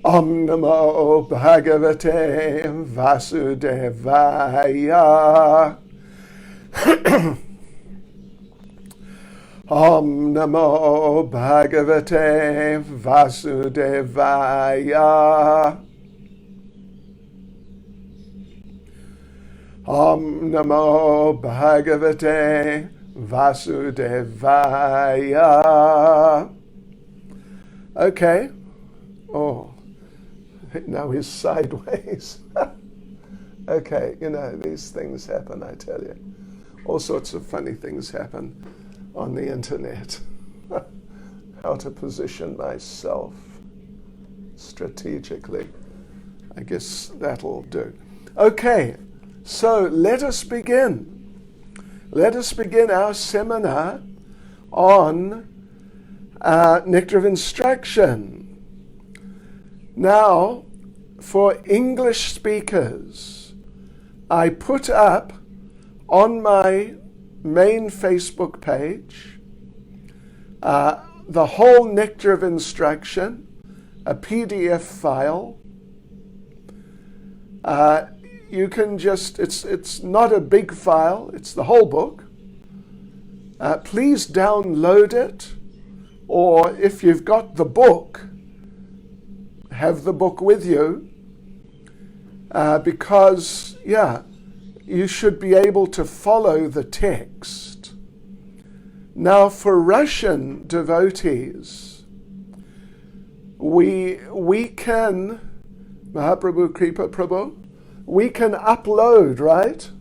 Om Namo Bhagavate Vasudevaya. Om Namo Bhagavate Vasudevaya. Om Namo Bhagavate Vasudevaya. Okay. Oh, now he's sideways. Okay, these things happen, I tell you. All sorts of funny things happen on the internet. How to position myself strategically. I guess that'll do. Okay, so let us begin. Let us begin our seminar on Nectar of Instruction. Now, for English speakers, I put up on my main Facebook page the whole Nectar of Instruction, a PDF file. You can just, it's not a big file, it's the whole book. Please download it, or if you've got the book, have the book with you, because, you should be able to follow the text. Now, for Russian devotees, we can, Mahaprabhu, Kripa Prabhu, we can upload, right?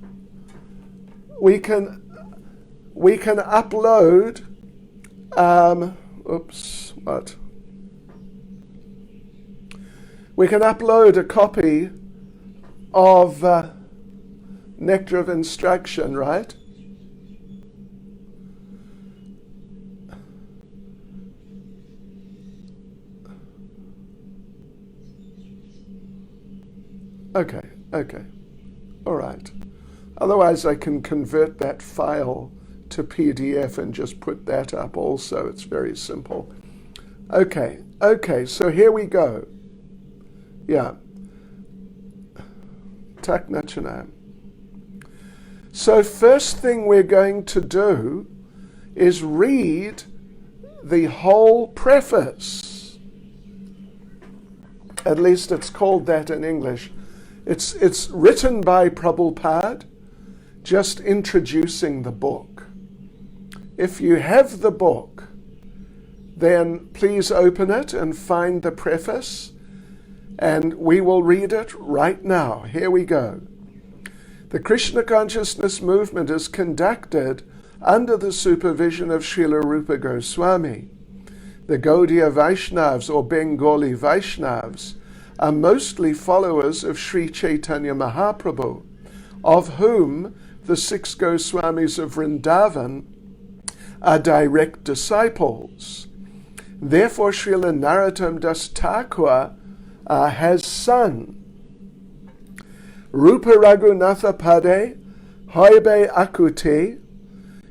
We can upload, we can upload a copy of Nectar of Instruction, right? Okay. All right. Otherwise, I can convert that file to PDF and just put that up also. It's very simple. Okay, so here we go. Yeah. Tak načinam. So first thing we're going to do is read the whole preface. At least it's called that in English. It's written by Prabhupada, just introducing the book. If you have the book, then please open it and find the preface, and we will read it right now. Here we go. The Krishna consciousness movement is conducted under the supervision of Srila Rupa Goswami. The Gaudiya Vaishnavas, or Bengali Vaishnavas, are mostly followers of Sri Chaitanya Mahaprabhu, of whom the 6 Goswamis of Vrindavan are direct disciples. Therefore, Srila Narottam Das Thakur has sung, Rupa Raghunatha Pade, Hoibe Akute,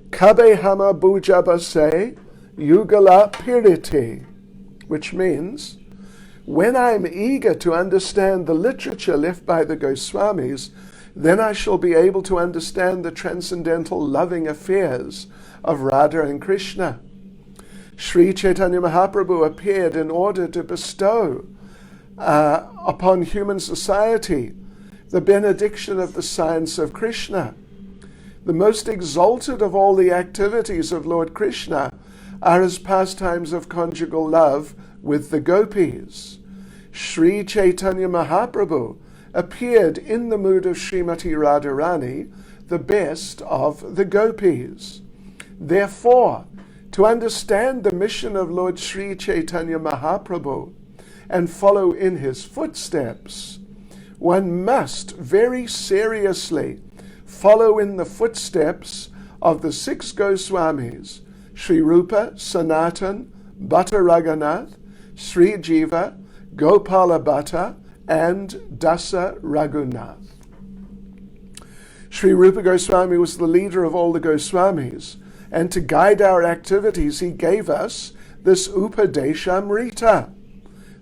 Kabe Hama Bujabase, Yugala Piriti, which means, when I'm eager to understand the literature left by the Goswamis, then I shall be able to understand the transcendental loving affairs of Radha and Krishna. Sri Chaitanya Mahaprabhu appeared in order to bestow upon human society the benediction of the science of Krishna. The most exalted of all the activities of Lord Krishna are his pastimes of conjugal love with the gopis. Sri Chaitanya Mahaprabhu appeared in the mood of Srimati Radharani, the best of the gopis. Therefore, to understand the mission of Lord Sri Chaitanya Mahaprabhu and follow in his footsteps, one must very seriously follow in the footsteps of the 6 Goswamis, Sri Rupa, Sanatan, Bhatta Raghunath, Sri Jiva, Gopala Bhatta, and Dasa Raghunath. Sri Rupa Goswami was the leader of all the Goswamis, and to guide our activities he gave us this Upadeshamrita.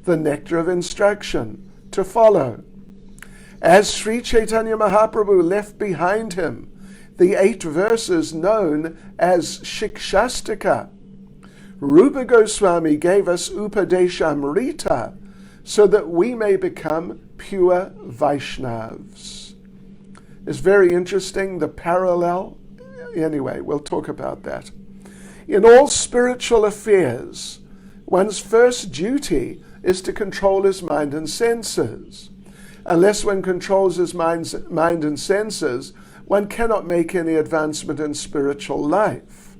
the nectar of instruction to follow. As Sri Chaitanya Mahaprabhu left behind him the 8 verses known as Shikshastika, Rupa Goswami gave us Upadeshamrita so that we may become pure Vaishnavas. It's very interesting, the parallel. Anyway, we'll talk about that. In all spiritual affairs, one's first duty is to control his mind and senses. Unless one controls his mind and senses, one cannot make any advancement in spiritual life.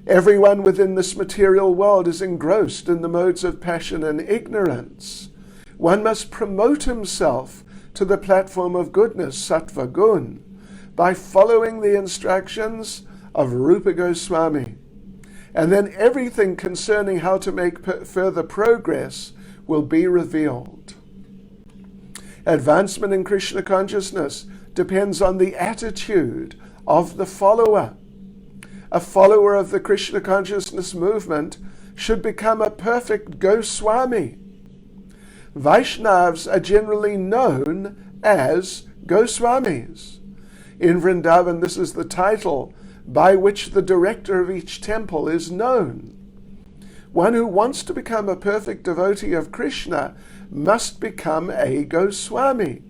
Everyone within this material world is engrossed in the modes of passion and ignorance. One must promote himself to the platform of goodness, sattva gun, by following the instructions of Rupa Goswami. And then everything concerning how to make further progress will be revealed. Advancement in Krishna consciousness depends on the attitude of the follower. A follower of the Krishna consciousness movement should become a perfect Goswami. Vaishnavas are generally known as Goswamis. In Vrindavan, this is the title by which the director of each temple is known. One who wants to become a perfect devotee of Krishna must become a Goswami.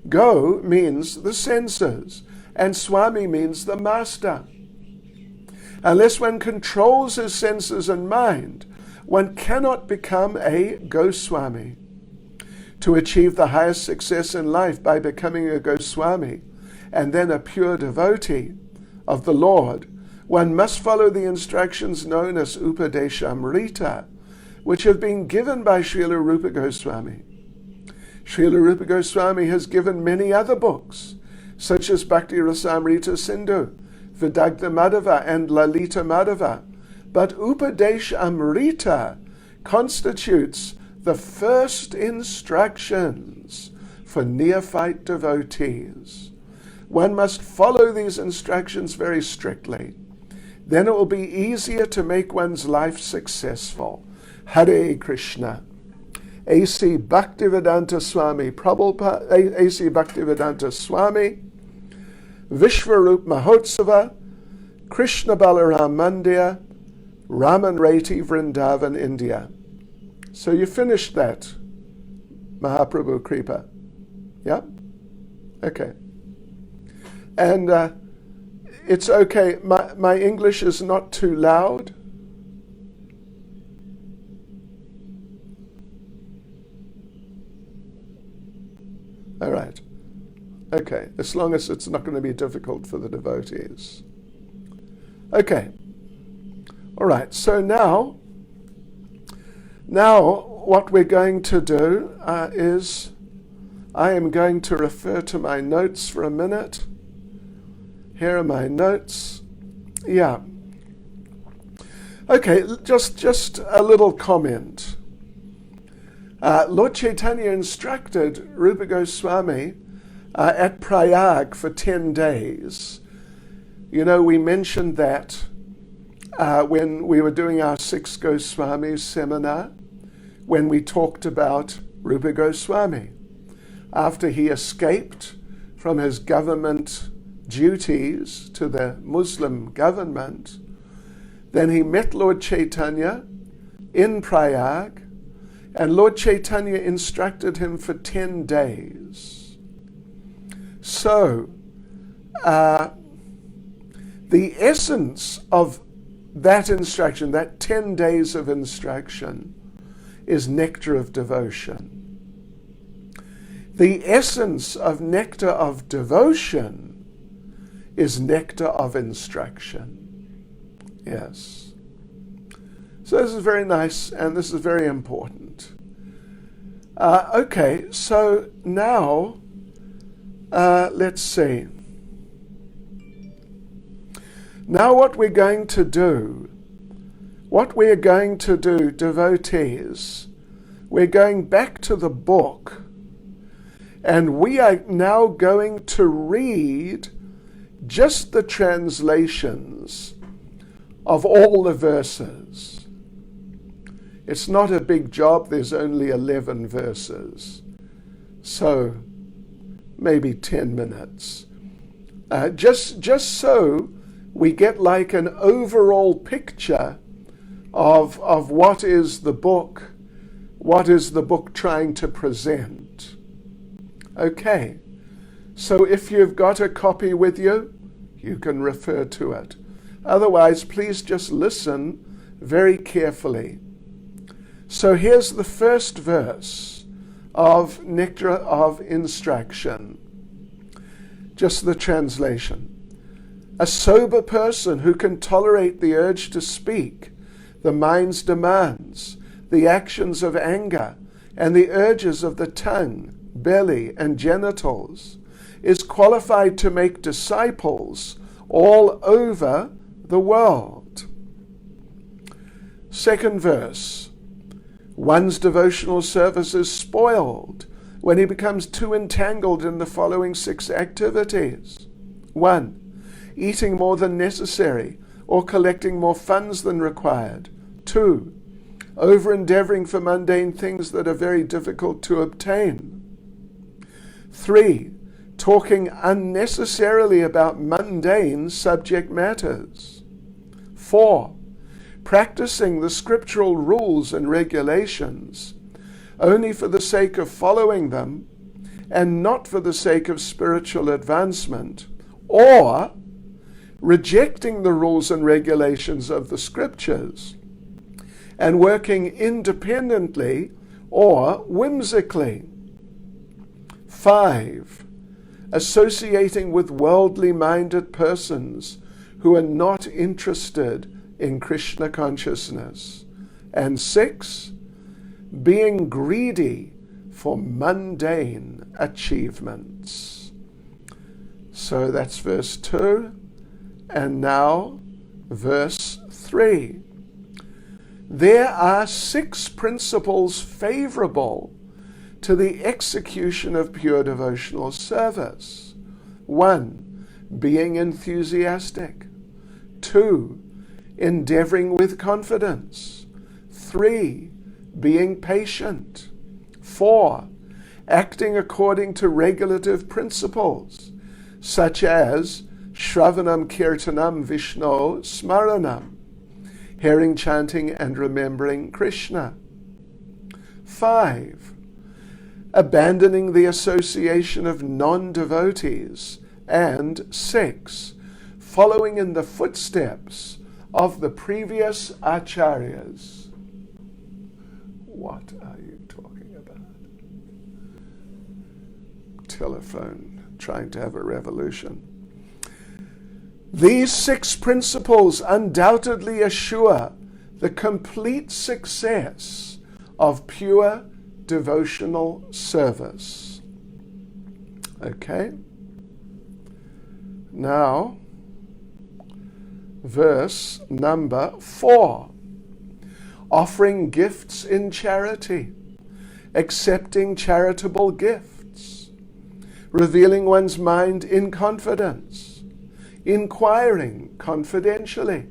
Go means the senses, and Swami means the master. Unless one controls his senses and mind, one cannot become a Goswami. To achieve the highest success in life by becoming a Goswami and then a pure devotee of the Lord, one must follow the instructions known as Upadeshamrita, which have been given by Srila Rupa Goswami. Srila Rupa Goswami has given many other books, such as Bhakti Rasamrita Sindhu, Vidagdha Madhava, and Lalita Madhava. But Upadeshamrita constitutes the first instructions for neophyte devotees. One must follow these instructions very strictly. Then it will be easier to make one's life successful. Hare Krishna. A.C. Bhaktivedanta Swami Prabhupada, A.C. Bhaktivedanta Swami, Vishwarup Mahotsava, Krishna Balaram Mandir, Raman Reti, Vrindavan, India. So you finished that, Mahaprabhu Kripa. Yeah? Okay. And it's okay. My English is not too loud. All right. Okay, as long as it's not going to be difficult for the devotees. Okay. All right, so now what we're going to do is I am going to refer to my notes for a minute. Here are my notes. Yeah. Okay, just a little comment. Lord Chaitanya instructed Rupa Goswami at Prayag for 10 days. You know, we mentioned that when we were doing our 6 Goswamis seminar, when we talked about Rupa Goswami. After he escaped from his government duties to the Muslim government, then he met Lord Chaitanya in Prayag, and Lord Chaitanya instructed him for 10 days. So, the essence of that instruction, that 10 days of instruction, is nectar of devotion. The essence of nectar of devotion is nectar of instruction. Yes. So this is very nice, and this is very important. Okay, so now, let's see. Now what we're going to do, devotees, we're going back to the book, and we are now going to read just the translations of all the verses. It's not a big job. There's only 11 verses. So maybe 10 minutes. Just so we get like an overall picture of what is the book trying to present. Okay, so if you've got a copy with you, you can refer to it. Otherwise, please just listen very carefully. So here's the first verse of Nectar of Instruction. Just the translation. A sober person who can tolerate the urge to speak, the mind's demands, the actions of anger, and the urges of the tongue, belly, and genitals, is qualified to make disciples all over the world. Second verse. One's devotional service is spoiled when he becomes too entangled in the following 6 activities. 1. Eating more than necessary or collecting more funds than required. 2. Over-endeavoring for mundane things that are very difficult to obtain. 3. Talking unnecessarily about mundane subject matters. 4. Practicing the scriptural rules and regulations only for the sake of following them and not for the sake of spiritual advancement, or rejecting the rules and regulations of the scriptures and working independently or whimsically. 5. Associating with worldly-minded persons who are not interested in Krishna consciousness. And 6. Being greedy for mundane achievements. So that's verse 2. And now verse 3. There are 6 principles favorable to the execution of pure devotional service. 1. Being enthusiastic. 2. Endeavoring with confidence. 3. Being patient. 4. Acting according to regulative principles, such as Shravanam Kirtanam Vishno Smaranam, hearing, chanting, and remembering Krishna. 5. Abandoning the association of non-devotees. And 6. Following in the footsteps of the previous acharyas. What are you talking about? Telephone trying to have a revolution. These 6 principles undoubtedly assure the complete success of pure devotional service. Okay? Now, verse number 4. Offering gifts in charity, accepting charitable gifts, revealing one's mind in confidence, inquiring confidentially,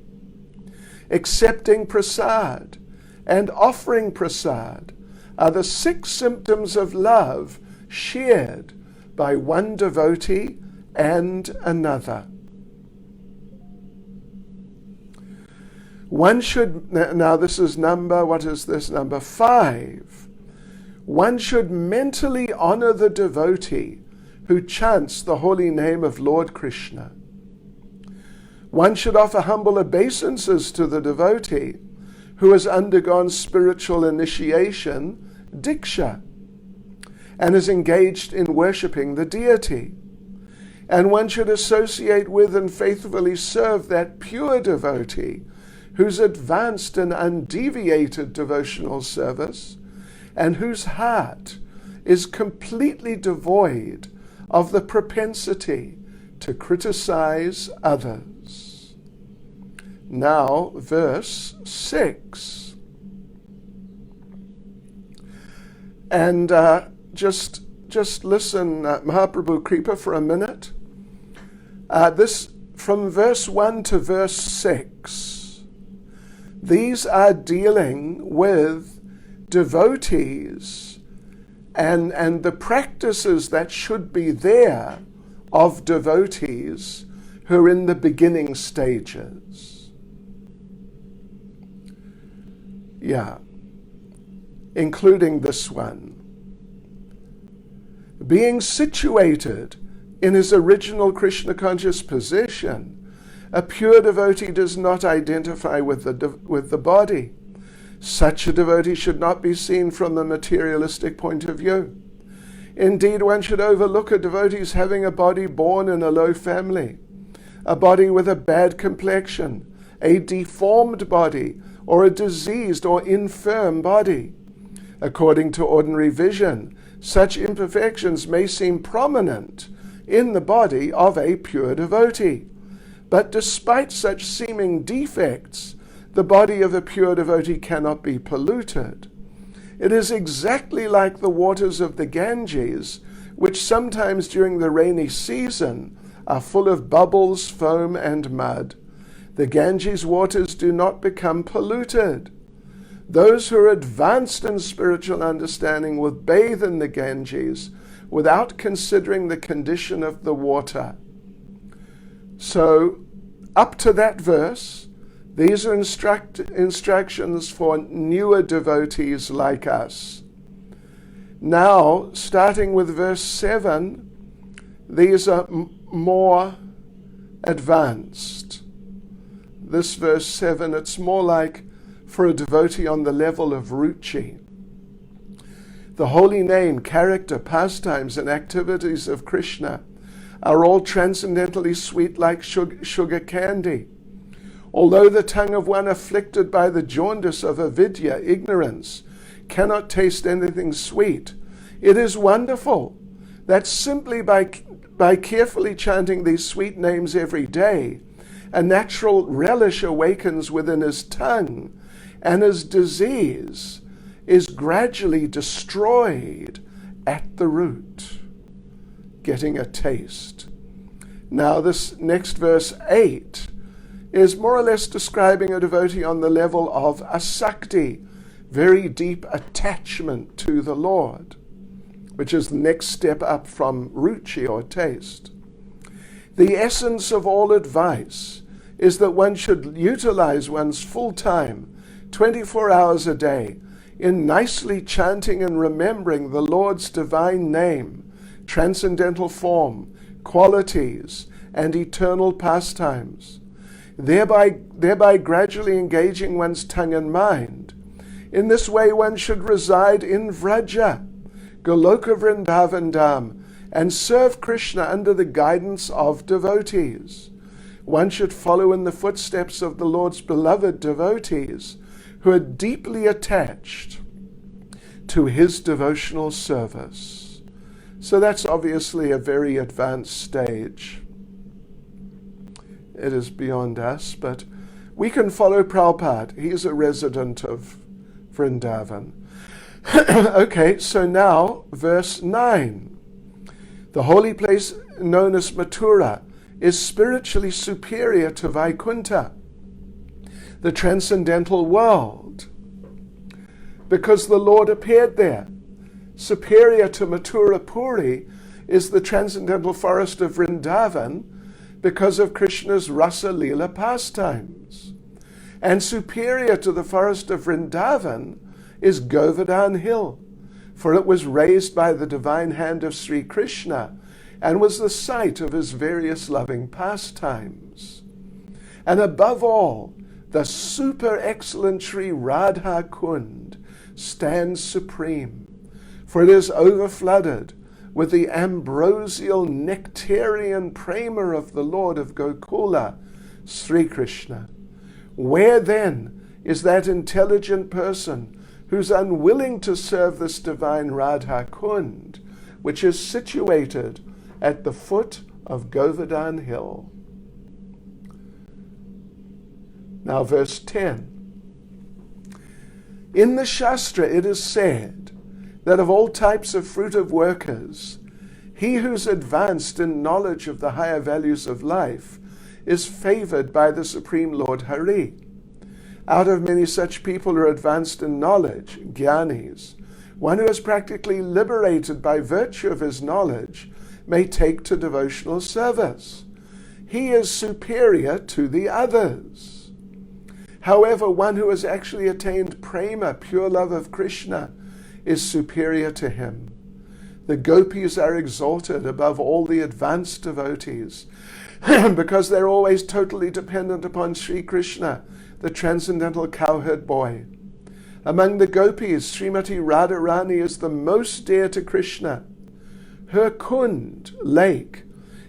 accepting prasad, and offering prasad are the 6 symptoms of love shared by one devotee and another. One should, now this is number 5. One should mentally honor the devotee who chants the holy name of Lord Krishna. One should offer humble obeisances to the devotee who has undergone spiritual initiation, diksha, and is engaged in worshipping the deity. And one should associate with and faithfully serve that pure devotee whose advanced and undeviated devotional service and whose heart is completely devoid of the propensity to criticize others. Now, verse 6. And just listen, Mahaprabhu Kripa, for a minute. This from verse 1 to verse 6. These are dealing with devotees and the practices that should be there of devotees who are in the beginning stages. Yeah, including this one. Being situated in his original Krishna conscious position, a pure devotee does not identify with the body. Such a devotee should not be seen from the materialistic point of view. Indeed, one should overlook a devotee's having a body born in a low family, a body with a bad complexion, a deformed body, or a diseased or infirm body. According to ordinary vision, such imperfections may seem prominent in the body of a pure devotee. But despite such seeming defects, the body of a pure devotee cannot be polluted. It is exactly like the waters of the Ganges, which sometimes during the rainy season are full of bubbles, foam, and mud. The Ganges waters do not become polluted. Those who are advanced in spiritual understanding will bathe in the Ganges without considering the condition of the water. So, up to that verse, these are instructions for newer devotees like us. Now, starting with verse 7, these are more advanced. This verse 7, it's more like for a devotee on the level of ruchi. The holy name, character, pastimes, and activities of Krishna are all transcendently sweet like sugar candy. Although the tongue of one afflicted by the jaundice of avidya, ignorance, cannot taste anything sweet, it is wonderful that simply by carefully chanting these sweet names every day, a natural relish awakens within his tongue, and his disease is gradually destroyed at the root, getting a taste. Now this next verse 8 is more or less describing a devotee on the level of asakti, very deep attachment to the Lord, which is the next step up from ruchi or taste. The essence of all advice is that one should utilize one's full time, 24 hours a day, in nicely chanting and remembering the Lord's divine name, transcendental form, qualities, and eternal pastimes, thereby gradually engaging one's tongue and mind. In this way one should reside in Vraja, Goloka Vrindavan Dham, and serve Krishna under the guidance of devotees. One should follow in the footsteps of the Lord's beloved devotees, who are deeply attached to his devotional service. So that's obviously a very advanced stage. It is beyond us, but we can follow Prabhupada. He's a resident of Vrindavan. Okay, so now verse 9. The holy place known as Mathura is spiritually superior to Vaikuntha, the transcendental world, because the Lord appeared there. Superior to Mathura Puri is the transcendental forest of Vrindavan because of Krishna's Rasa Leela pastimes. And superior to the forest of Vrindavan is Govardhan Hill, for it was raised by the divine hand of Sri Krishna and was the site of his various loving pastimes. And above all, the super excellent Sri Radha Kund stands supreme, for it is overflooded with the ambrosial nectarian prema of the Lord of Gokula, Sri Krishna. Where then is that intelligent person who's unwilling to serve this divine Radha Kund, which is situated at the foot of Govardhan Hill? Now verse 10. In the Shastra it is said that of all types of fruitive workers, he who's advanced in knowledge of the higher values of life is favored by the Supreme Lord Hari. Out of many such people who are advanced in knowledge, jnanis, one who is practically liberated by virtue of his knowledge may take to devotional service. He is superior to the others. However, one who has actually attained prema, pure love of Krishna, is superior to him. The gopis are exalted above all the advanced devotees because they're always totally dependent upon Sri Krishna, the transcendental cowherd boy. Among the gopis, Srimati Radharani is the most dear to Krishna. Her Kund, lake,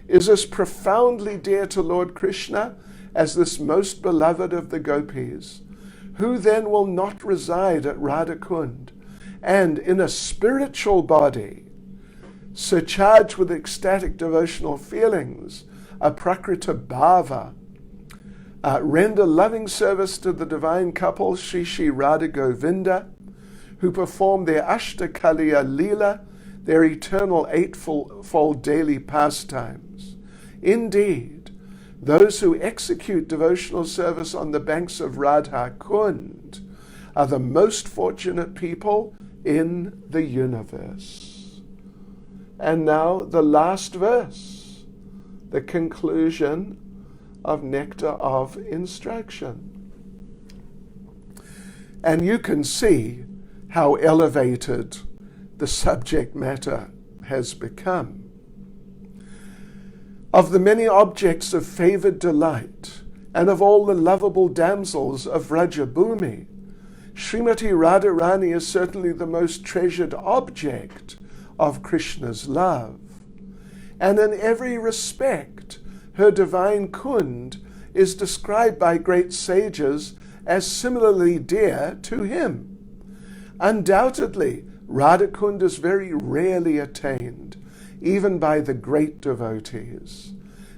is as profoundly dear to Lord Krishna as this most beloved of the gopis. Who then will not reside at Radha Kund and in a spiritual body, surcharged with ecstatic devotional feelings, a prakrita bhava, render loving service to the divine couple Sri Sri Radha Govinda, who perform their Ashtakaliya Leela, their eternal eightfold daily pastimes. Indeed, those who execute devotional service on the banks of Radha Kund are the most fortunate people in the universe. And now the last verse, the conclusion of Nectar of Instruction. And you can see how elevated the subject matter has become. Of the many objects of favored delight, and of all the lovable damsels of Vrajabhumi, Srimati Radharani is certainly the most treasured object of Krishna's love. And in every respect, her divine Kund is described by great sages as similarly dear to him. Undoubtedly, Radha Kund is very rarely attained, even by the great devotees.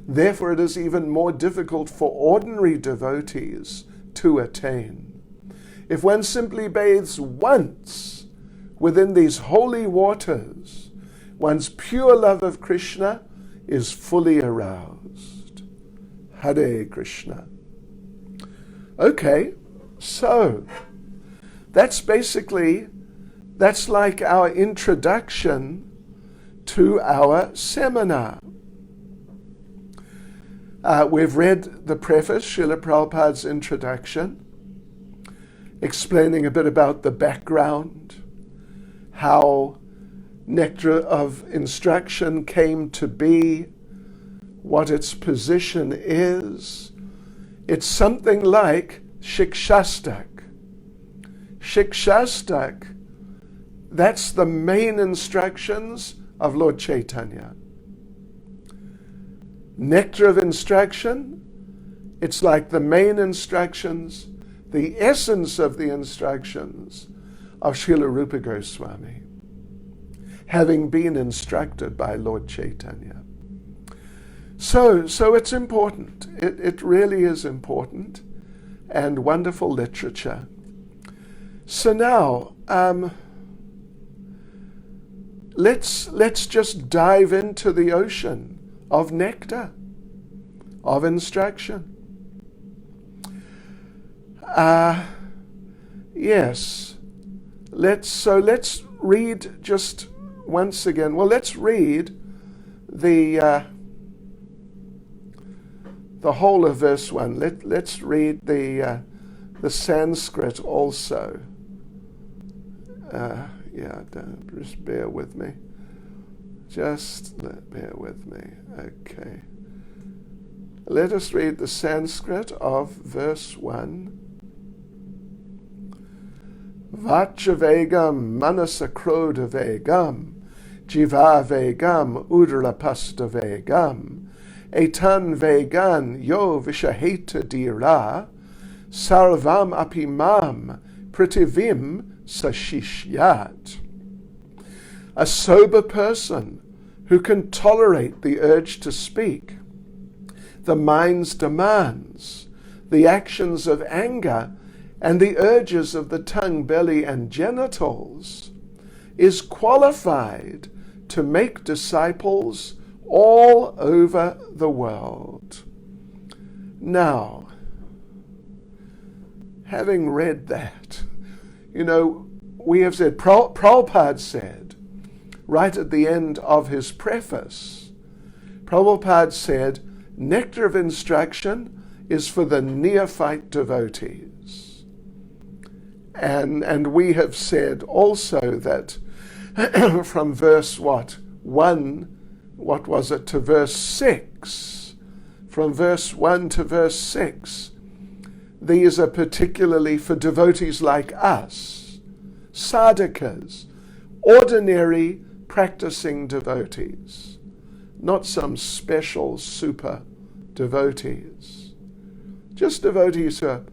Therefore, it is even more difficult for ordinary devotees to attain. If one simply bathes once within these holy waters, one's pure love of Krishna is fully aroused. Hare Krishna. Okay, so that's like our introduction to our seminar. We've read the preface, Srila Prabhupada's introduction, explaining a bit about the background, how Nectar of Instruction came to be, what its position is. It's something like Shikshastak. Shikshastak, that's the main instructions of Lord Chaitanya. Nectar of Instruction, it's like the main instructions, the essence of the instructions of Srila Rupa Goswami, having been instructed by Lord Chaitanya. So it's important. It really is important, and wonderful literature. So now, let's just dive into the ocean of nectar, of instruction. Yes. Let's read just once again. Well, let's read the whole of verse 1. Let's read the Sanskrit also. Just bear with me. Bear with me. Okay. Let us read the Sanskrit of verse 1. Vachavegam manasakrodavegam jivavegam udrapasthavegam etan vegan yo vishaheta dira sarvam apimam pritivim sashishyat. A sober person who can tolerate the urge to speak, the mind's demands, the actions of anger, and the urges of the tongue, belly, and genitals, is qualified to make disciples all over the world. Now, having read that, we have said, Prabhupada said, right at the end of his preface, Prabhupada said, nectar of instruction is for the neophyte devotees. And we have said also that from verse 1, what was it, to verse 6, from verse 1 to verse 6, these are particularly for devotees like us, sadhakas, ordinary practicing devotees, not some special super devotees. Just devotees who are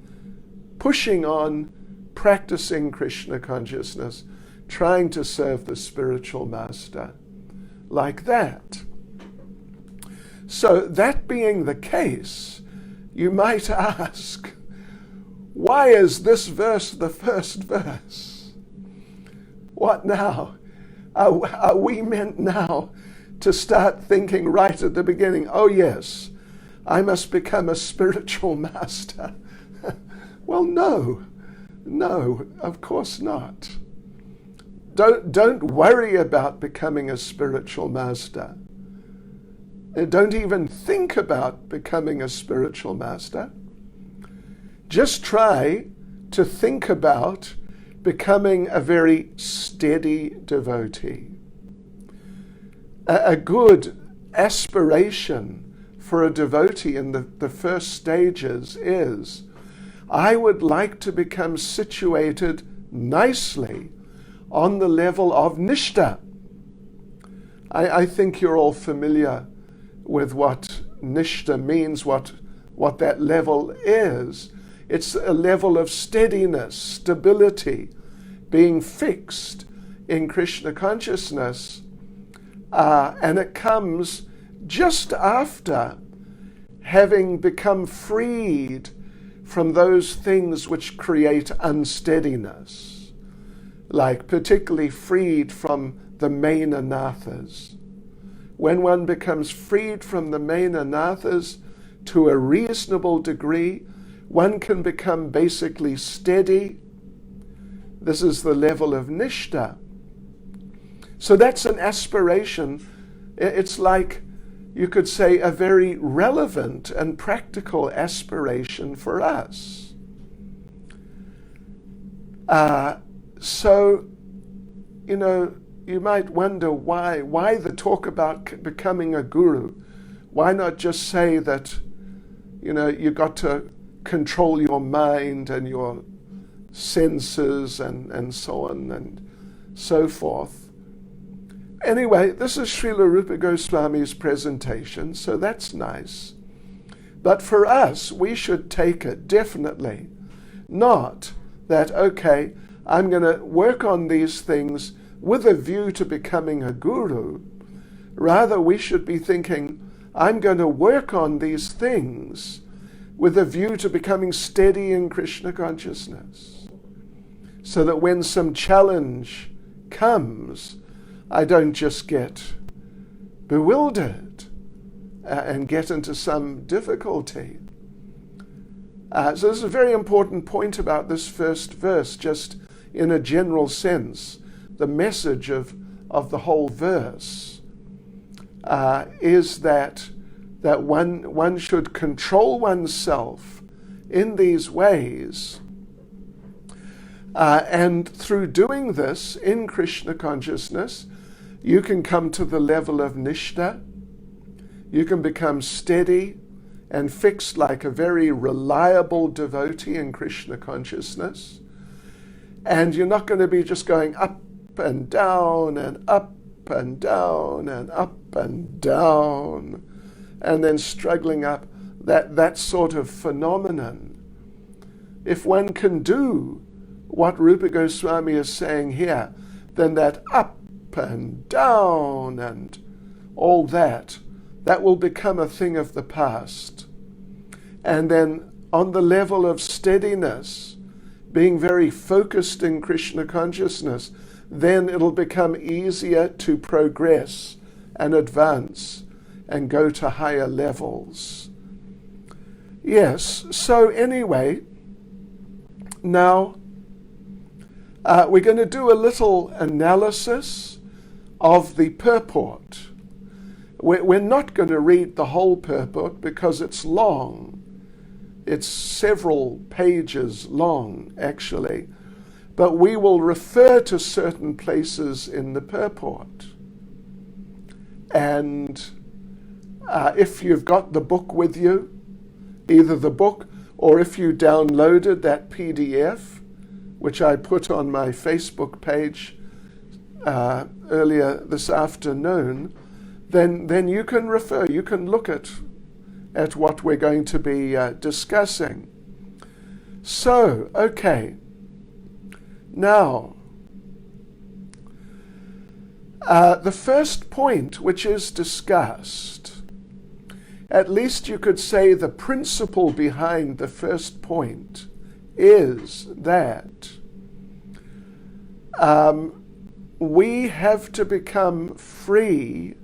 pushing on, practicing Krishna consciousness, trying to serve the spiritual master, like that. So that being the case, you might ask, why is this verse the first verse? What now? Are we meant now to start thinking right at the beginning, oh yes, I must become a spiritual master? Well, no, of course not. Don't worry about becoming a spiritual master. Don't even think about becoming a spiritual master. Just try to think about becoming a very steady devotee. A good aspiration for a devotee in the first stages is, I would like to become situated nicely on the level of nishta. I think you're all familiar with what nishta means, what that level is. It's a level of steadiness, stability, being fixed in Krishna consciousness. And it comes just after having become freed from those things which create unsteadiness, like particularly freed from the main anathas. When one becomes freed from the main anathas to a reasonable degree, one can become basically steady. This is the level of nishta. So that's an aspiration. It's like, you could say, a very relevant and practical aspiration for us. So, you might wonder why the talk about becoming a guru? Why not just say that, you got to control your mind and your senses and so on and so forth. Anyway, this is Srila Rupa Goswami's presentation, so that's nice. But for us, we should take it definitely not that, okay, I'm going to work on these things with a view to becoming a guru. Rather, we should be thinking, I'm going to work on these things with a view to becoming steady in Krishna consciousness, so that when some challenge comes, I don't just get bewildered and get into some difficulty. So this is a very important point about this first verse, just in a general sense. The message of the whole verse is that one should control oneself in these ways, and through doing this in Krishna consciousness, you can come to the level of nishta. You can become steady and fixed like a very reliable devotee in Krishna consciousness. And you're not going to be just going up and down and up and down and up and down and then struggling up, that sort of phenomenon. If one can do what Rupa Goswami is saying here, then that up and down and all that will become a thing of the past. And then on the level of steadiness, being very focused in Krishna consciousness, then it'll become easier to progress and advance and go to higher levels. Yes, so anyway, Now, we're going to do a little analysis of the purport. We're not going to read the whole purport because it's long. It's several pages long, actually. But we will refer to certain places in the purport. And if you've got the book with you, either the book or if you downloaded that PDF, which I put on my Facebook page earlier this afternoon, then you can refer, you can look at what we're going to be discussing. So, okay. Now, the first point which is discussed, at least you could say the principle behind the first point, is that we have to become free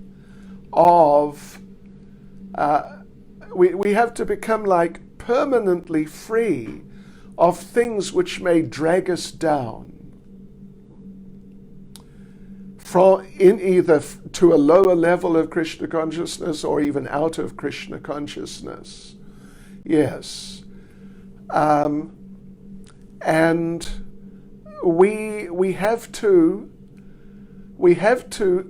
of, we have to become like permanently free of things which may drag us down in either to a lower level of Krishna consciousness or even out of Krishna consciousness. Yes. And we have to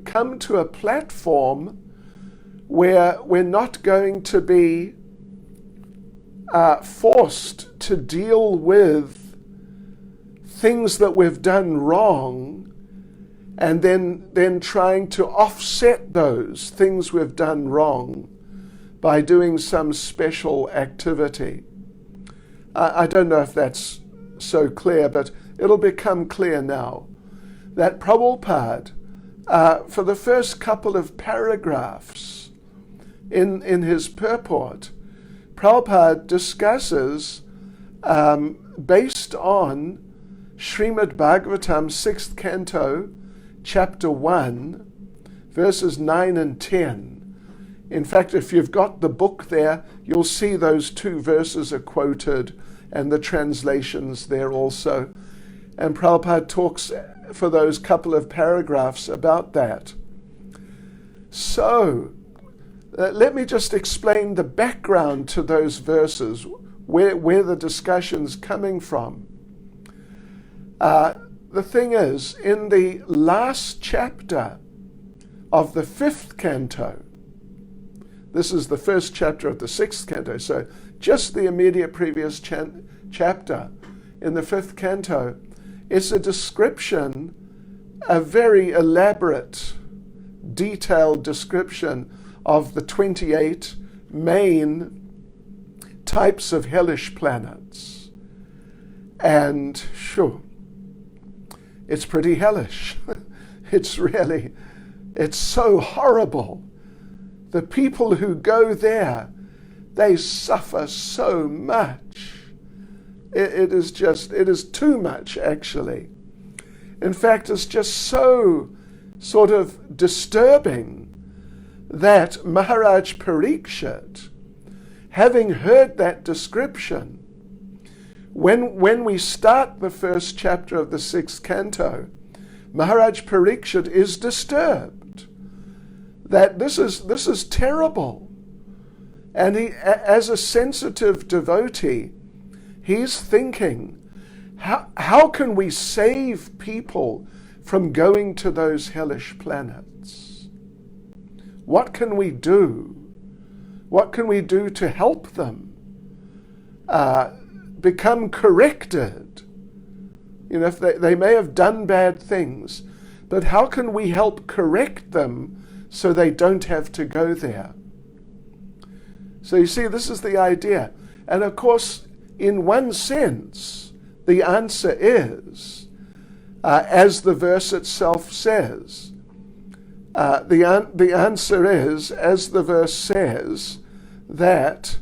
come to a platform where we're not going to be forced to deal with things that we've done wrong and then trying to offset those things we've done wrong by doing some special activity. I don't know if that's so clear, but it'll become clear now that Prabhupada, for the first couple of paragraphs in his purport, Prabhupada discusses, based on Srimad Bhagavatam, 6th canto, chapter 1, verses 9 and 10. In fact, if you've got the book there, you'll see those two verses are quoted and the translations there also. And Prabhupada talks for those couple of paragraphs about that. So, let me just explain the background to those verses, where the discussion's coming from. The thing is, in the last chapter of the 5th canto, this is the first chapter of the 6th canto, so just the immediate previous chapter in the 5th canto, it's a description, a very elaborate, detailed description of the 28 main types of hellish planets. And sure, it's pretty hellish. It's so horrible. The people who go there, they suffer so much. It is too much, actually. In fact, it's just so sort of disturbing that Maharaj Parikshit, having heard that description, when we start the first chapter of the 6th canto, Maharaj Parikshit is disturbed that this is terrible. And he, as a sensitive devotee, he's thinking, how can we save people from going to those hellish planets? What can we do? What can we do to help them become corrected? You know, if they may have done bad things, but how can we help correct them so they don't have to go there? So you see, this is the idea. And of course, in one sense, the answer is, as the verse itself says, the answer is, as the verse says, that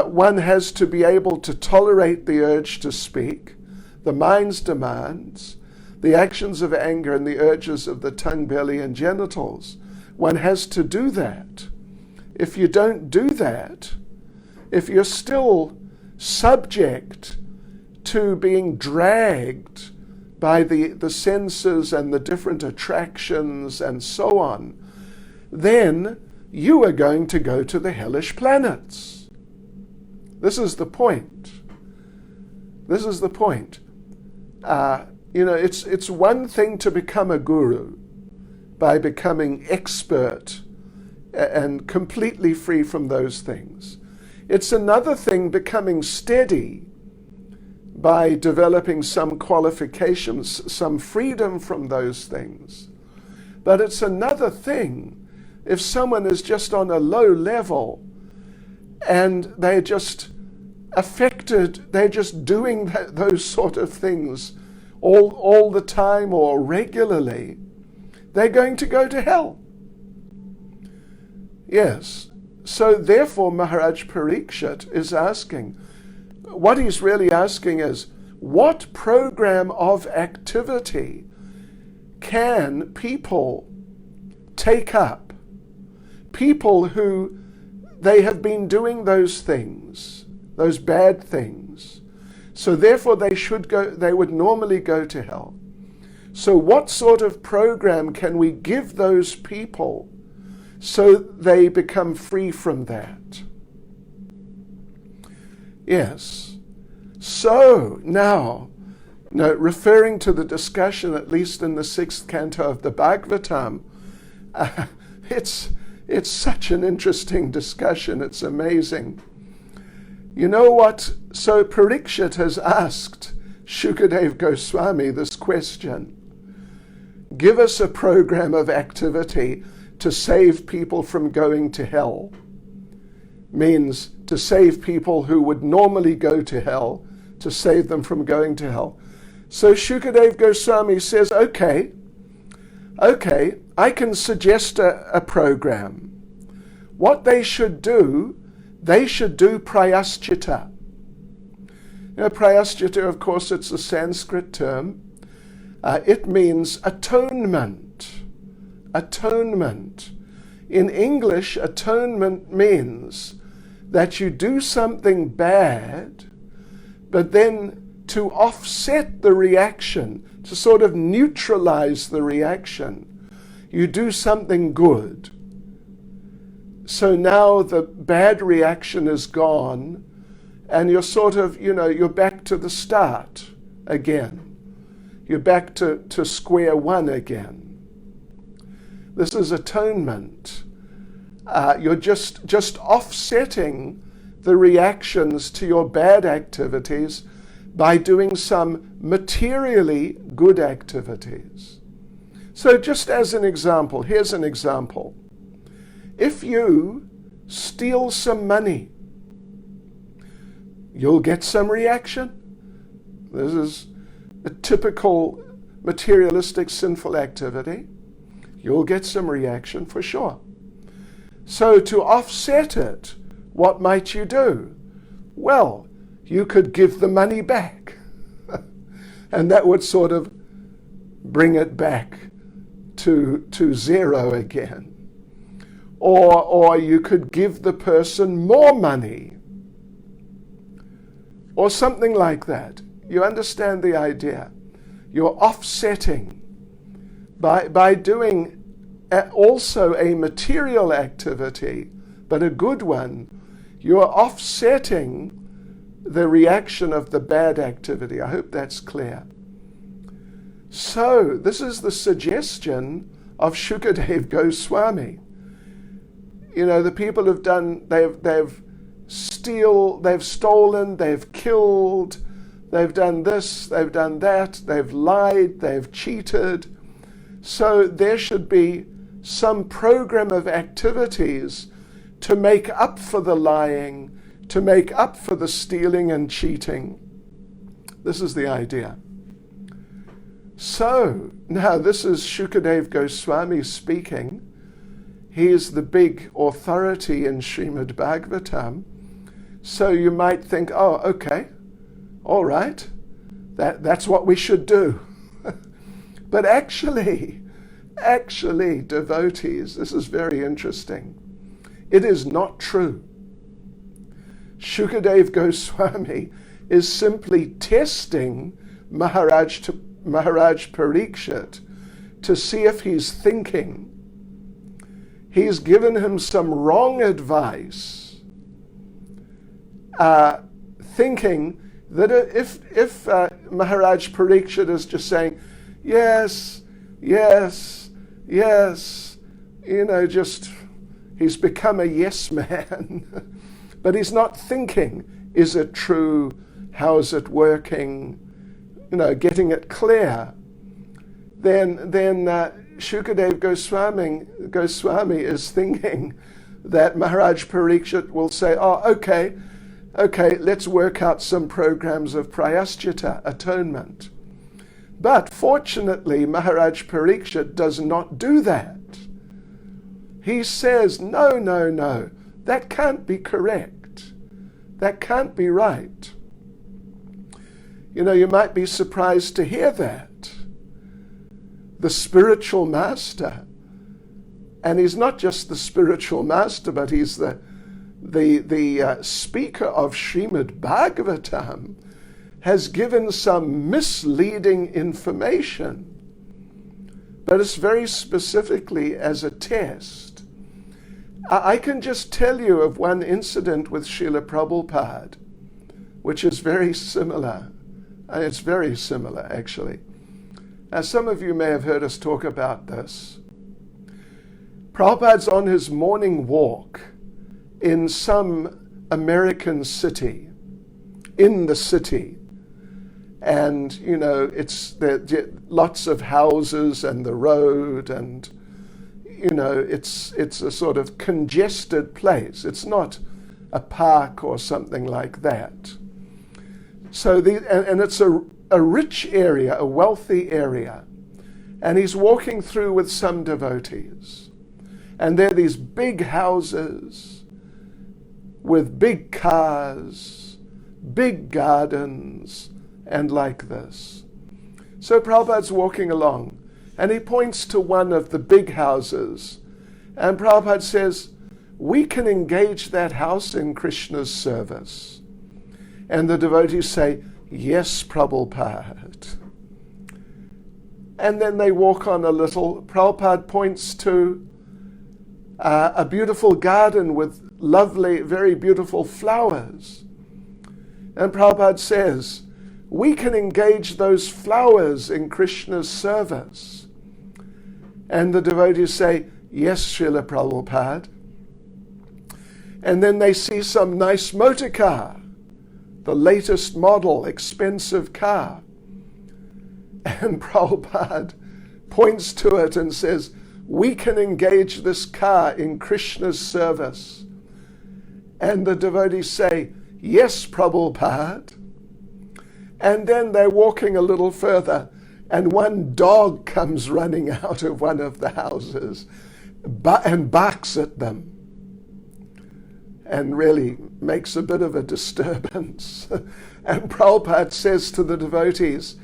one has to be able to tolerate the urge to speak, the mind's demands, the actions of anger and the urges of the tongue, belly, and genitals. One has to do that. If you don't do that, if you're still subject to being dragged by the senses and the different attractions and so on, then you are going to go to the hellish planets. This is the point. This is the point. It's one thing to become a guru by becoming expert and completely free from those things. It's another thing becoming steady by developing some qualifications, some freedom from those things. But it's another thing if someone is just on a low level and they're just affected, they're just doing those sort of things all the time or regularly, they're going to go to hell. Yes. So therefore Maharaj Parikshit is asking, what he's really asking is, what program of activity can people take up? People who they have been doing those things, those bad things. So therefore they would normally go to hell. So what sort of program can we give those people so they become free from that? Yes. So now, referring to the discussion, at least in the 6th canto of the Bhagavatam, it's such an interesting discussion. It's amazing. You know what? So Parikshit has asked Shukadev Goswami this question. Give us a program of activity to save people from going to hell. Means to save people who would normally go to hell, to save them from going to hell. So Shukadev Goswami says, okay, I can suggest a program. What they should do prayaschita. Prayaschita, of course, it's a Sanskrit term. It means atonement. Atonement. In English, atonement means that you do something bad, but then to offset the reaction, to sort of neutralize the reaction, you do something good. So now the bad reaction is gone, and you're sort of, you're back to the start again. You're back to square one again. This is atonement. You're just offsetting the reactions to your bad activities by doing some materially good activities. So just as an example, here's an example. If you steal some money, you'll get some reaction. This is a typical materialistic sinful activity. You'll get some reaction for sure. So to offset it, what might you do? Well, you could give the money back. And that would sort of bring it back to zero again. Or you could give the person more money. Or something like that. You understand the idea? You're offsetting by doing also a material activity, but a good one. You're offsetting the reaction of the bad activity. I hope that's clear. So this is the suggestion of Shukadev Goswami. The people have done, they've stolen, they've killed, they've done this, they've done that, they've lied, they've cheated. So there should be some program of activities to make up for the lying, to make up for the stealing and cheating. This is the idea. So, now this is Shukadev Goswami speaking. He is the big authority in Srimad Bhagavatam. So you might think, oh, okay, all right, that's what we should do. But actually, devotees, this is very interesting. It is not true. Shukadev Goswami is simply testing Maharaj Parikshit to see if he's thinking. He's given him some wrong advice, thinking that if Maharaj Parikshit is just saying, yes, yes, yes, just he's become a yes man, but he's not thinking, is it true? How is it working? Getting it clear. Then Shukadev Goswami is thinking that Maharaj Parikshit will say, okay, let's work out some programs of prayaschita, atonement. But fortunately, Maharaj Parikshit does not do that. He says, no, that can't be correct. That can't be right. You might be surprised to hear that. The spiritual master, and he's not just the spiritual master, but he's the speaker of Srimad Bhagavatam, has given some misleading information, but it's very specifically as a test. I can just tell you of one incident with Srila Prabhupada, which is very similar. It's very similar, actually. Now, some of you may have heard us talk about this. Prabhupada's on his morning walk in some American city, in the city. And, it's lots of houses and the road, and, it's a sort of congested place. It's not a park or something like that. So and it's a rich area, a wealthy area. And he's walking through with some devotees. And there are these big houses with big cars, big gardens, and like this. So Prabhupada's walking along, and he points to one of the big houses. And Prabhupada says, we can engage that house in Krishna's service. And the devotees say, yes, Prabhupada. And then they walk on a little. Prabhupada points to a beautiful garden with lovely, very beautiful flowers. And Prabhupada says, we can engage those flowers in Krishna's service. And the devotees say, yes, Srila Prabhupada. And then they see some nice motor car, the latest model, expensive car. And Prabhupada points to it and says, we can engage this car in Krishna's service. And the devotees say, yes, Prabhupada. And then they're walking a little further, and one dog comes running out of one of the houses and barks at them, and really makes a bit of a disturbance. And Prabhupada says to the devotees,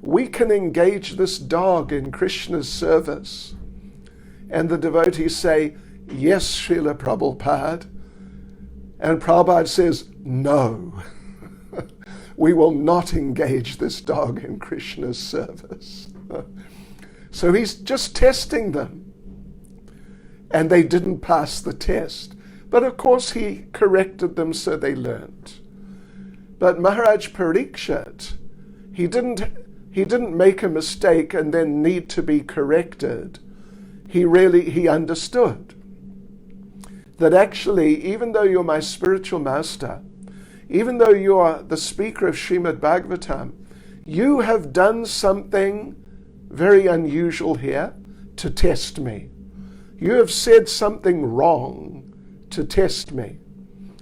we can engage this dog in Krishna's service. And the devotees say, yes, Srila Prabhupada. And Prabhupada says, no, we will not engage this dog in Krishna's service. So he's just testing them. And they didn't pass the test. But of course he corrected them so they learned. But Maharaj Parikshit, he didn't make a mistake and then need to be corrected. He understood that actually, even though you're my spiritual master, even though you are the speaker of Srimad Bhagavatam, you have done something very unusual here to test me. You have said something wrong to test me.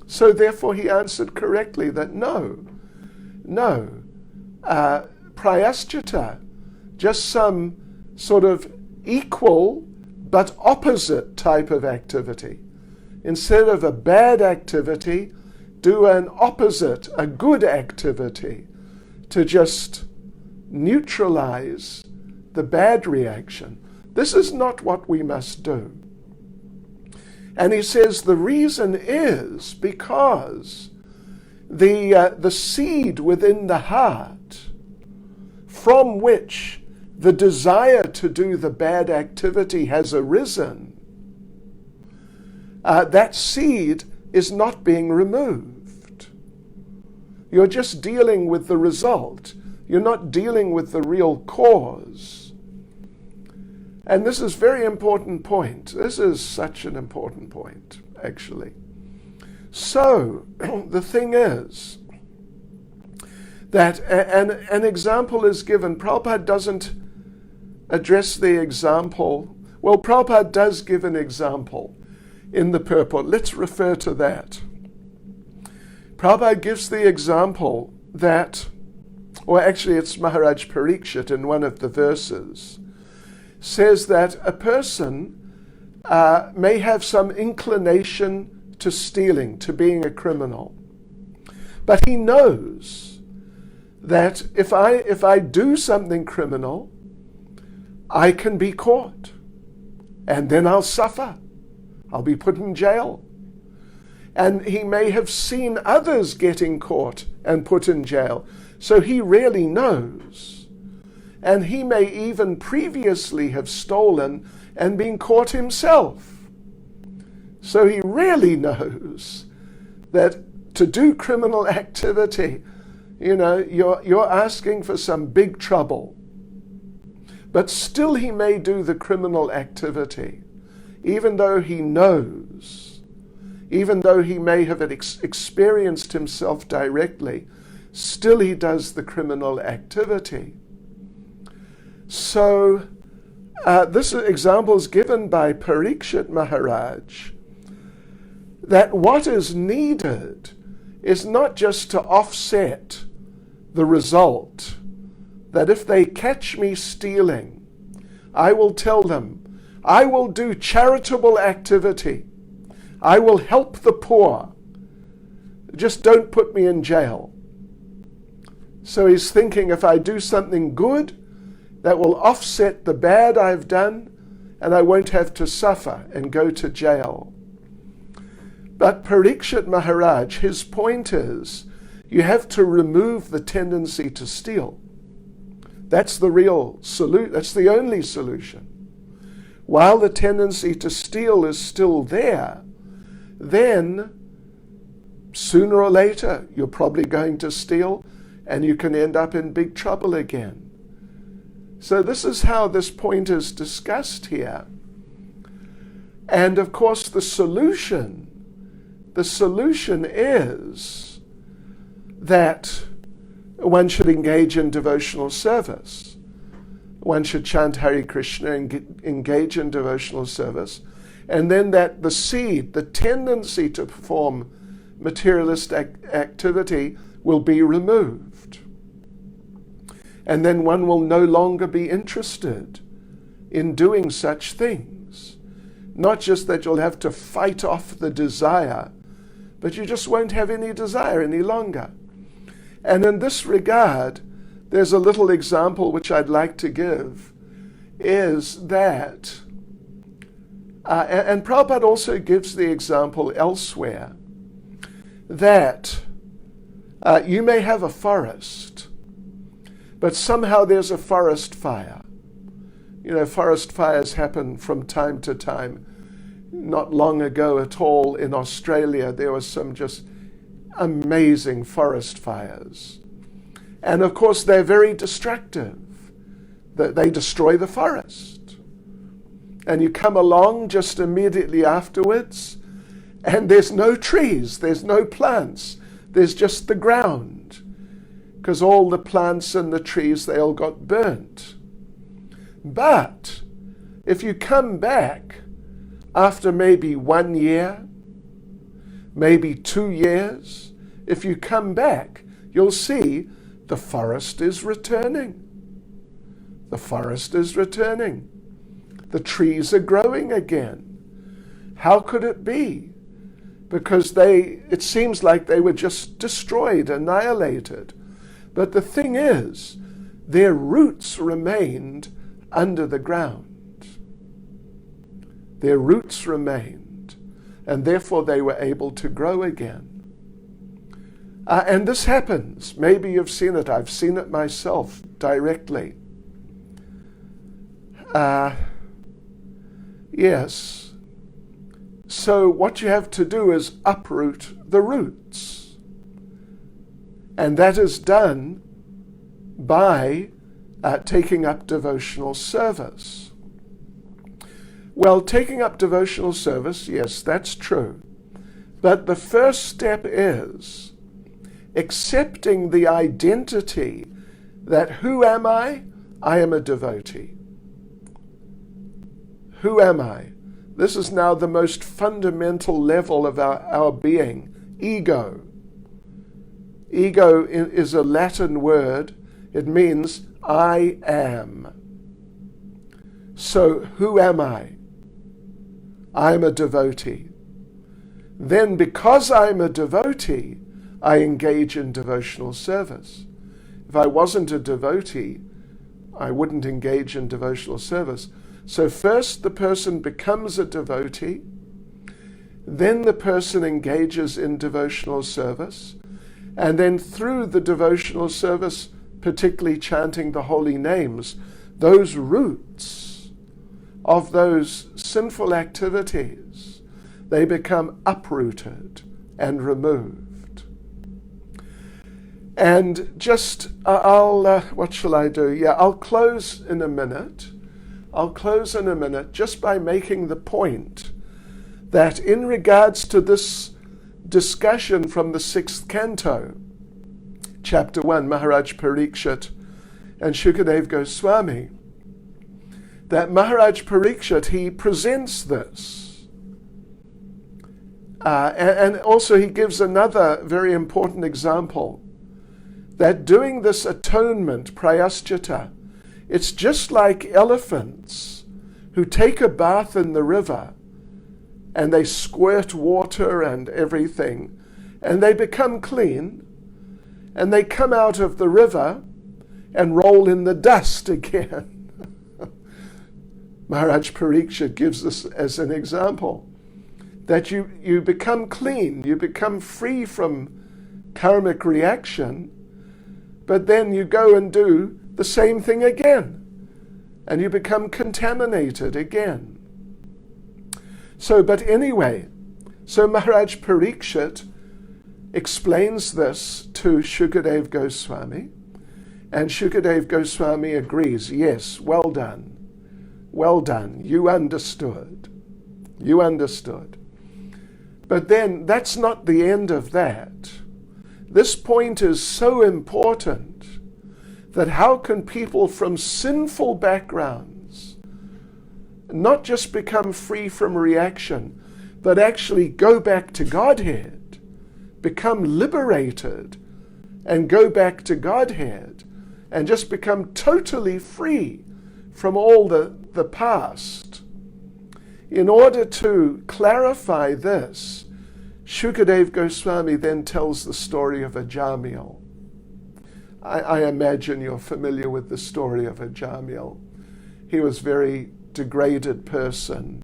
So therefore he answered correctly that no, prayaschita, just some sort of equal but opposite type of activity. Instead of a bad activity, do an opposite, a good activity, to just neutralize the bad reaction. This is not what we must do. And he says the reason is because the seed within the heart from which the desire to do the bad activity has arisen, that seed is not being removed. You're just dealing with the result. You're not dealing with the real cause. And this is a very important point. This is such an important point, actually. So, the thing is that an example is given. Prabhupada doesn't address the example. Well, Prabhupada does give an example in the purport. Let's refer to that. Prabhupada gives the example that, or actually it's Maharaj Parikshit in one of the verses, says that a person may have some inclination to stealing, to being a criminal. But he knows that if I do something criminal, I can be caught, and then I'll suffer. I'll be put in jail. And he may have seen others getting caught and put in jail. So he really knows. And he may even previously have stolen and been caught himself. So he really knows that to do criminal activity, you're asking for some big trouble. But still he may do the criminal activity, even though he knows, even though he may have experienced himself directly, still he does the criminal activity. So this example is given by Parikshit Maharaj, that what is needed is not just to offset the result, that if they catch me stealing, I will tell them, I will do charitable activity. I will help the poor. Just don't put me in jail. So he's thinking, if I do something good, that will offset the bad I've done, and I won't have to suffer and go to jail. But Parikshit Maharaj, his point is, you have to remove the tendency to steal. That's the real solution. That's the only solution. While the tendency to steal is still there, then sooner or later you're probably going to steal, and you can end up in big trouble again. So this is how this point is discussed here. And of course the solution is that one should engage in devotional service. One should chant Hare Krishna and engage in devotional service. And then that the seed, the tendency to perform materialistic activity will be removed. And then one will no longer be interested in doing such things. Not just that you'll have to fight off the desire, but you just won't have any desire any longer. And in this regard, there's a little example which I'd like to give, is that, and Prabhupada also gives the example elsewhere, that you may have a forest, but somehow there's a forest fire. Forest fires happen from time to time. Not long ago at all in Australia, there was some just amazing forest fires. And of course, they're very destructive. They destroy the forest. And you come along just immediately afterwards, and there's no trees, there's no plants, there's just the ground. Because all the plants and the trees, they all got burnt. But if you come back after maybe 1 year, maybe 2 years, if you come back, you'll see the forest is returning. The forest is returning. The trees are growing again. How could it be? Because it seems like they were just destroyed, annihilated. But the thing is, their roots remained under the ground. Their roots remained, and therefore they were able to grow again. And this happens. Maybe you've seen it. I've seen it myself directly. Yes. So what you have to do is uproot the roots. And that is done by taking up devotional service. Well, taking up devotional service, yes, that's true. But the first step is accepting the identity that who am I? I am a devotee. Who am I? This is now the most fundamental level of our being. Ego. Ego is a Latin word. It means I am. So who am I? I am a devotee. Then because I'm a devotee, I engage in devotional service. If I wasn't a devotee, I wouldn't engage in devotional service. So first the person becomes a devotee, then the person engages in devotional service, and then through the devotional service, particularly chanting the holy names, those roots of those sinful activities, they become uprooted and removed. And just, what shall I do? I'll close in a minute. Just by making the point that in regards to this discussion from the 6th canto, chapter 1, Maharaj Parikshit and Shukadev Goswami, that Maharaj Parikshit, he presents this. And also he gives another very important example, that doing this atonement, prayaschita, it's just like elephants who take a bath in the river and they squirt water and everything and they become clean and they come out of the river and roll in the dust again. Maharaj Parikshit gives this as an example, that you become clean, you become free from karmic reaction, but then you go and do the same thing again, and you become contaminated again. So Maharaj Parikshit explains this to Shukadev Goswami, and Shukadev Goswami agrees, yes, well done, you understood. But then that's not the end of that. This point is so important, that how can people from sinful backgrounds not just become free from reaction, but actually go back to Godhead, become liberated, and go back to Godhead, and just become totally free from all the past? In order to clarify this, Shukadev Goswami then tells the story of Ajamil. I imagine you're familiar with the story of Ajamil. He was a very degraded person,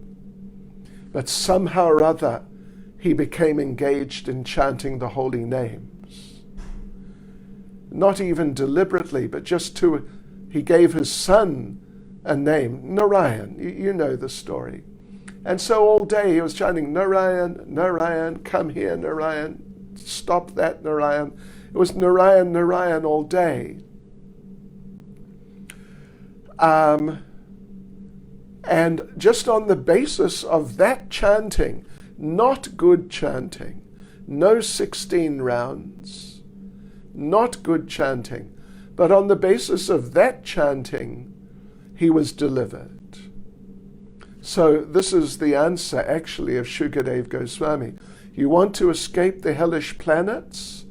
but somehow or other he became engaged in chanting the holy names. Not even deliberately, but he gave his son a name, Narayan. You know the story. And so all day he was chanting, Narayan, Narayan, come here, Narayan, stop that, Narayan. It was Narayan, Narayan all day. And just on the basis of that chanting, not good chanting, no 16 rounds, not good chanting, but on the basis of that chanting, he was delivered. So this is the answer, actually, of Shukadev Goswami. You want to escape the hellish planets?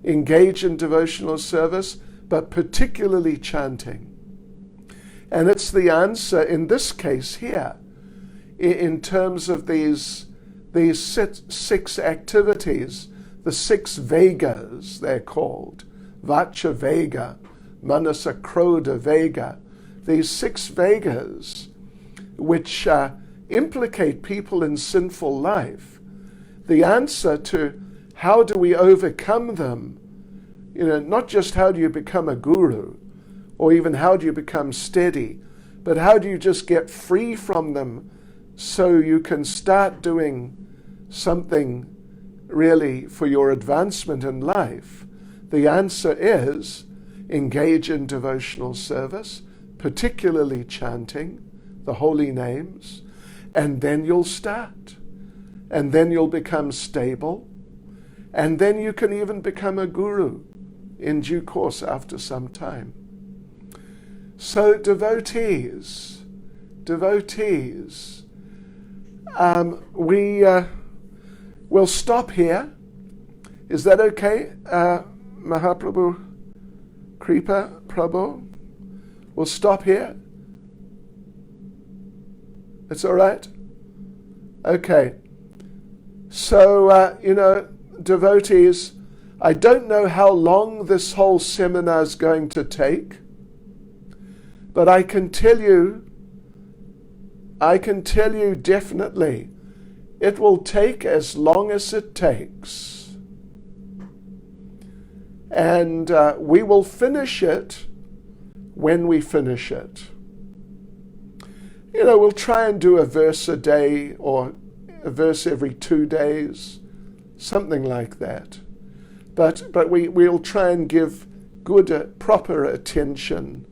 Engage in devotional service, but particularly chanting. And it's the answer in this case here, in terms of these 6 activities, the 6 Vegas, they're called. Vacha Vega, Manasa Krodha Vega. These 6 Vegas, which implicate people in sinful life. The answer to how do we overcome them? Not just how do you become a guru, or even how do you become steady, but how do you just get free from them so you can start doing something really for your advancement in life? The answer is engage in devotional service, particularly chanting the holy names, and then you'll start. And then you'll become stable, and then you can even become a guru in due course after some time. So devotees, we'll stop here. Is that okay, Mahaprabhu, Kripa Prabhu? We'll stop here. It's all right? Okay. So, devotees, I don't know how long this whole seminar is going to take, but I can tell you definitely, it will take as long as it takes. And we will finish it when we finish it. We'll try and do a verse a day or a verse every 2 days, something like that. But we'll try and give good, proper attention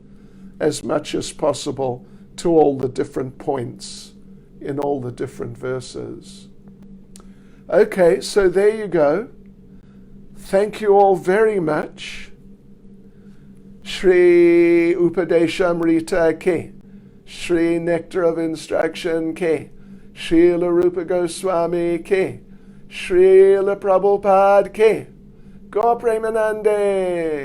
as much as possible to all the different points in all the different verses. Okay, so there you go. Thank you all very much. Shri Upadeshamrita Ke, Shri Nectar of Instruction Ke, Srila Rupa Goswami Ke, Srila Prabhupada Ke, Go Premanande.